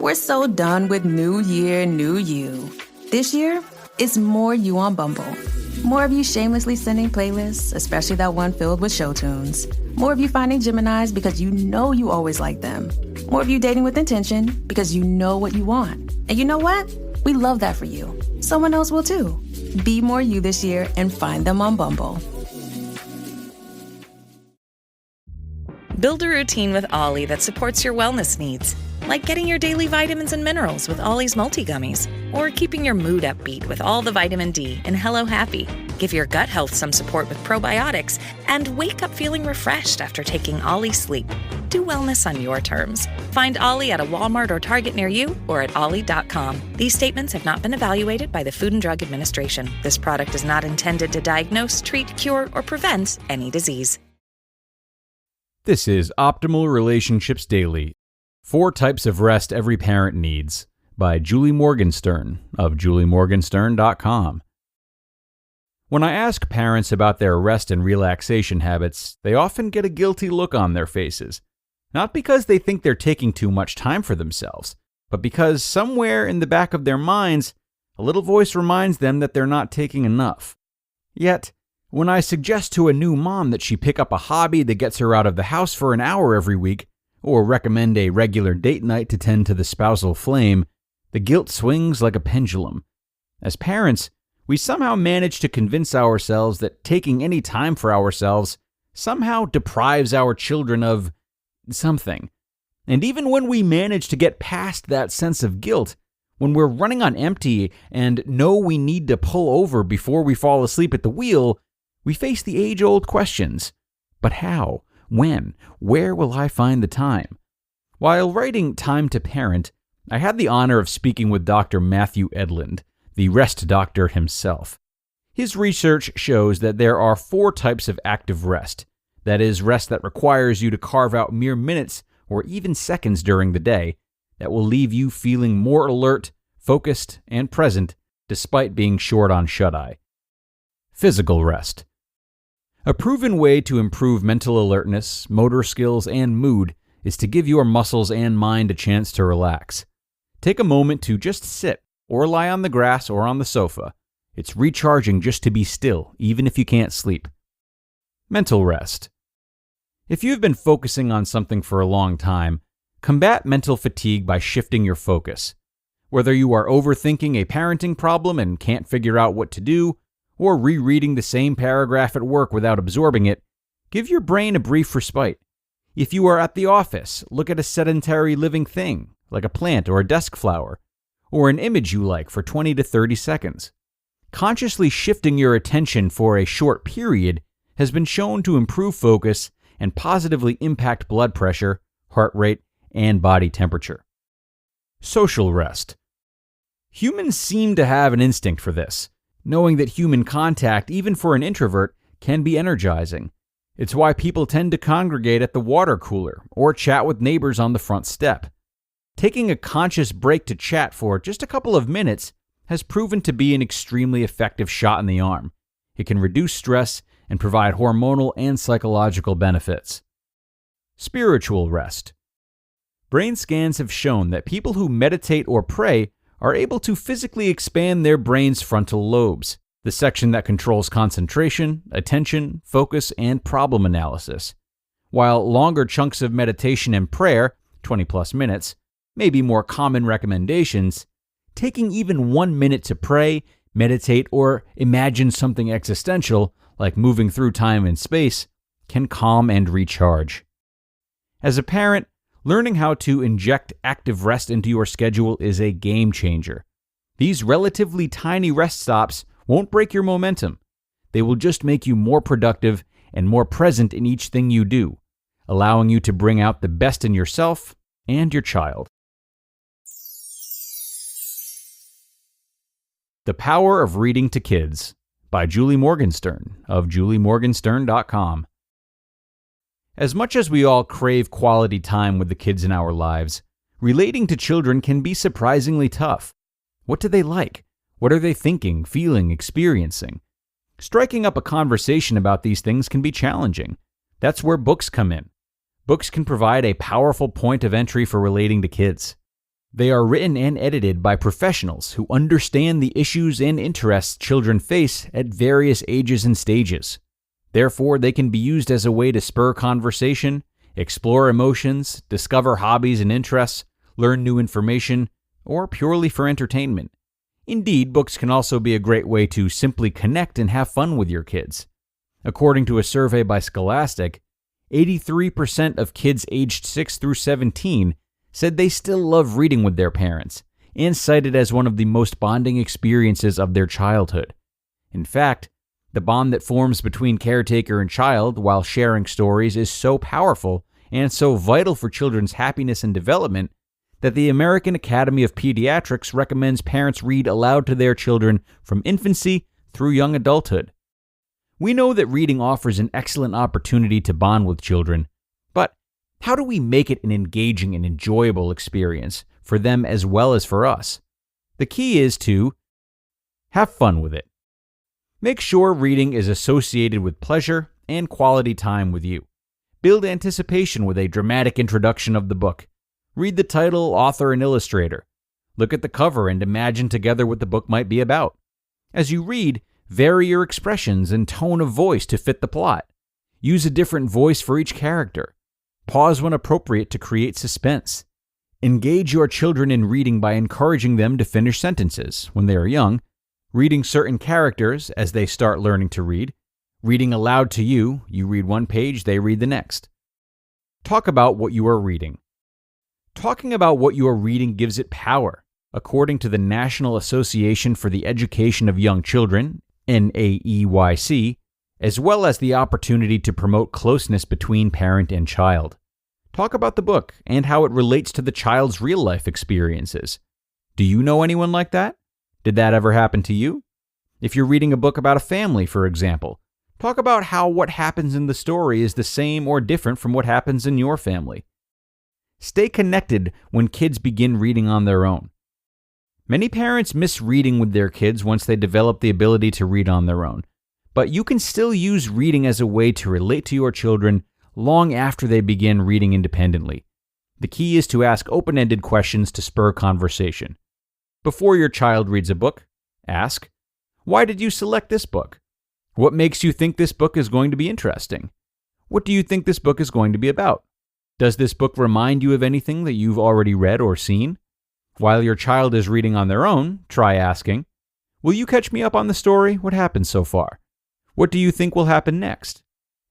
We're so done with new year, new you. This year, it's more you on Bumble. More of you shamelessly sending playlists, especially that one filled with show tunes. More of you finding Geminis because you know you always like them. More of you dating with intention because you know what you want. And you know what? We love that for you. Someone else will too. Be more you this year and find them on Bumble. Build a routine with Ollie that supports your wellness needs, like getting your daily vitamins and minerals with Ollie's multi-gummies, or keeping your mood upbeat with all the vitamin D in Hello Happy. Give your gut health some support with probiotics, and wake up feeling refreshed after taking Ollie Sleep. Do wellness on your terms. Find Ollie at a Walmart or Target near you or at ollie.com. These statements have not been evaluated by the Food and Drug Administration. This product is not intended to diagnose, treat, cure, or prevent any disease. This is Optimal Relationships Daily. 4 Types of Rest Every Parent Needs by Julie Morgenstern of juliemorgenstern.com. When I ask parents about their rest and relaxation habits, they often get a guilty look on their faces. Not because they think they're taking too much time for themselves, but because somewhere in the back of their minds, a little voice reminds them that they're not taking enough. Yet, when I suggest to a new mom that she pick up a hobby that gets her out of the house for an hour every week, or recommend a regular date night to tend to the spousal flame, the guilt swings like a pendulum. As parents, we somehow manage to convince ourselves that taking any time for ourselves somehow deprives our children of something. And even when we manage to get past that sense of guilt, when we're running on empty and know we need to pull over before we fall asleep at the wheel, we face the age-old questions. But how? When? Where will I find the time? While writing Time to Parent, I had the honor of speaking with Dr. Matthew Edlund, the rest doctor himself. His research shows that there are 4 types of active rest. That is, rest that requires you to carve out mere minutes or even seconds during the day that will leave you feeling more alert, focused, and present despite being short on shut-eye. Physical rest. A proven way to improve mental alertness, motor skills, and mood is to give your muscles and mind a chance to relax. Take a moment to just sit or lie on the grass or on the sofa. It's recharging just to be still, even if you can't sleep. Mental rest. If you've been focusing on something for a long time, combat mental fatigue by shifting your focus. Whether you are overthinking a parenting problem and can't figure out what to do, or rereading the same paragraph at work without absorbing it, give your brain a brief respite. If you are at the office, look at a sedentary living thing, like a plant or a desk flower, or an image you like for 20 to 30 seconds. Consciously shifting your attention for a short period has been shown to improve focus and positively impact blood pressure, heart rate, and body temperature. Social rest. Humans seem to have an instinct for this, knowing that human contact, even for an introvert, can be energizing. It's why people tend to congregate at the water cooler or chat with neighbors on the front step. Taking a conscious break to chat for just a couple of minutes has proven to be an extremely effective shot in the arm. It can reduce stress and provide hormonal and psychological benefits. Spiritual rest. Brain scans have shown that people who meditate or pray are able to physically expand their brain's frontal lobes, the section that controls concentration, attention, focus, and problem analysis. While longer chunks of meditation and prayer, 20 plus minutes, may be more common recommendations, taking even 1 minute to pray, meditate, or imagine something existential, like moving through time and space, can calm and recharge. As a parent, learning how to inject active rest into your schedule is a game changer. These relatively tiny rest stops won't break your momentum. They will just make you more productive and more present in each thing you do, allowing you to bring out the best in yourself and your child. The Power of Reading to Kids by Julie Morgenstern of juliemorgenstern.com. As much as we all crave quality time with the kids in our lives, relating to children can be surprisingly tough. What do they like? What are they thinking, feeling, experiencing? Striking up a conversation about these things can be challenging. That's where books come in. Books can provide a powerful point of entry for relating to kids. They are written and edited by professionals who understand the issues and interests children face at various ages and stages. Therefore, they can be used as a way to spur conversation, explore emotions, discover hobbies and interests, learn new information, or purely for entertainment. Indeed, books can also be a great way to simply connect and have fun with your kids. According to a survey by Scholastic, 83% of kids aged 6 through 17 said they still love reading with their parents and cite it as one of the most bonding experiences of their childhood. In fact, the bond that forms between caretaker and child while sharing stories is so powerful and so vital for children's happiness and development that the American Academy of Pediatrics recommends parents read aloud to their children from infancy through young adulthood. We know that reading offers an excellent opportunity to bond with children, but how do we make it an engaging and enjoyable experience for them as well as for us? The key is to have fun with it. Make sure reading is associated with pleasure and quality time with you. Build anticipation with a dramatic introduction of the book. Read the title, author, and illustrator. Look at the cover and imagine together what the book might be about. As you read, vary your expressions and tone of voice to fit the plot. Use a different voice for each character. Pause when appropriate to create suspense. Engage your children in reading by encouraging them to finish sentences when they are young, reading certain characters as they start learning to read, reading aloud to you, you read one page, they read the next. Talk about what you are reading. Talking about what you are reading gives it power. According to the National Association for the Education of Young Children, NAEYC, as well as the opportunity to promote closeness between parent and child. Talk about the book and how it relates to the child's real-life experiences. Do you know anyone like that? Did that ever happen to you? If you're reading a book about a family, for example, talk about how what happens in the story is the same or different from what happens in your family. Stay connected when kids begin reading on their own. Many parents miss reading with their kids once they develop the ability to read on their own, but you can still use reading as a way to relate to your children long after they begin reading independently. The key is to ask open-ended questions to spur conversation. Before your child reads a book, ask, "Why did you select this book? What makes you think this book is going to be interesting? What do you think this book is going to be about? Does this book remind you of anything that you've already read or seen?" While your child is reading on their own, try asking, "Will you catch me up on the story? What happened so far? What do you think will happen next?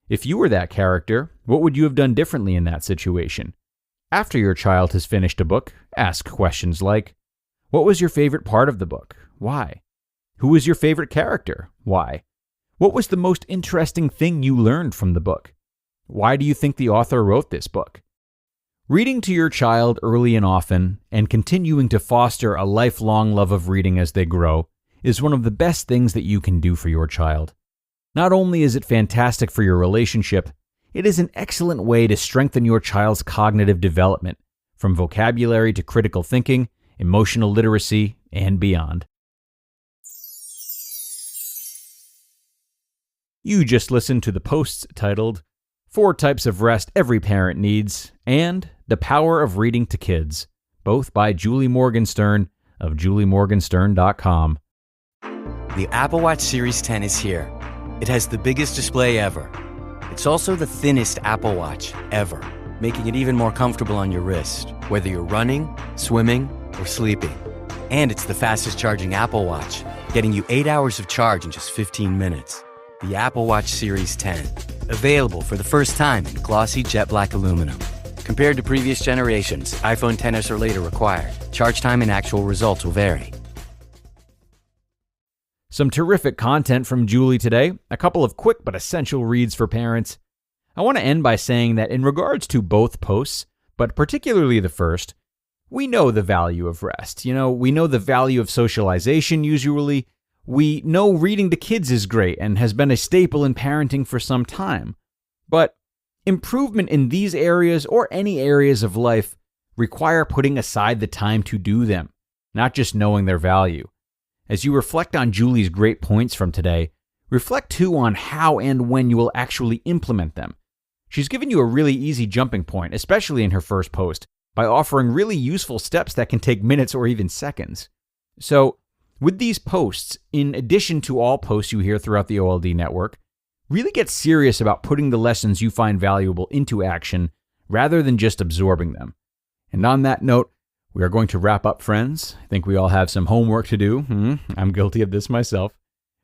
If you were that character, what would you have done differently in that situation?" After your child has finished a book, ask questions like, "What was your favorite part of the book? Why? Who was your favorite character? Why? What was the most interesting thing you learned from the book? Why do you think the author wrote this book?" Reading to your child early and often, and continuing to foster a lifelong love of reading as they grow, is one of the best things that you can do for your child. Not only is it fantastic for your relationship, it is an excellent way to strengthen your child's cognitive development, from vocabulary to critical thinking, emotional literacy, and beyond. You just listened to the posts titled 4 Types of Rest Every Parent Needs and The Power of Reading to Kids, both by Julie Morgenstern of juliemorgenstern.com. The Apple Watch Series 10 is here. It has the biggest display ever. It's also the thinnest Apple Watch ever, making it even more comfortable on your wrist, whether you're running, swimming, or sleeping. And it's the fastest charging Apple Watch, getting you 8 hours of charge in just 15 minutes. The Apple Watch Series 10. Available for the first time in glossy jet black aluminum. Compared to previous generations, iPhone XS or later required. Charge time and actual results will vary. Some terrific content from Julie today, a couple of quick but essential reads for parents. I want to end by saying that in regards to both posts, but particularly the first, we know the value of rest. We know the value of socialization usually. We know reading to kids is great and has been a staple in parenting for some time. But improvement in these areas or any areas of life require putting aside the time to do them, not just knowing their value. As you reflect on Julie's great points from today, reflect too on how and when you will actually implement them. She's given you a really easy jumping point, especially in her first post, by offering really useful steps that can take minutes or even seconds. So, with these posts, in addition to all posts you hear throughout the OLD network, really get serious about putting the lessons you find valuable into action rather than just absorbing them. And on that note, we are going to wrap up, friends. I think we all have some homework to do. I'm guilty of this myself.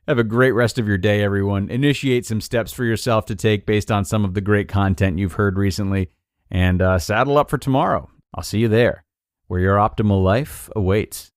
Have a great rest of your day, everyone. Initiate some steps for yourself to take based on some of the great content you've heard recently. And saddle up for tomorrow. I'll see you there, where your optimal life awaits.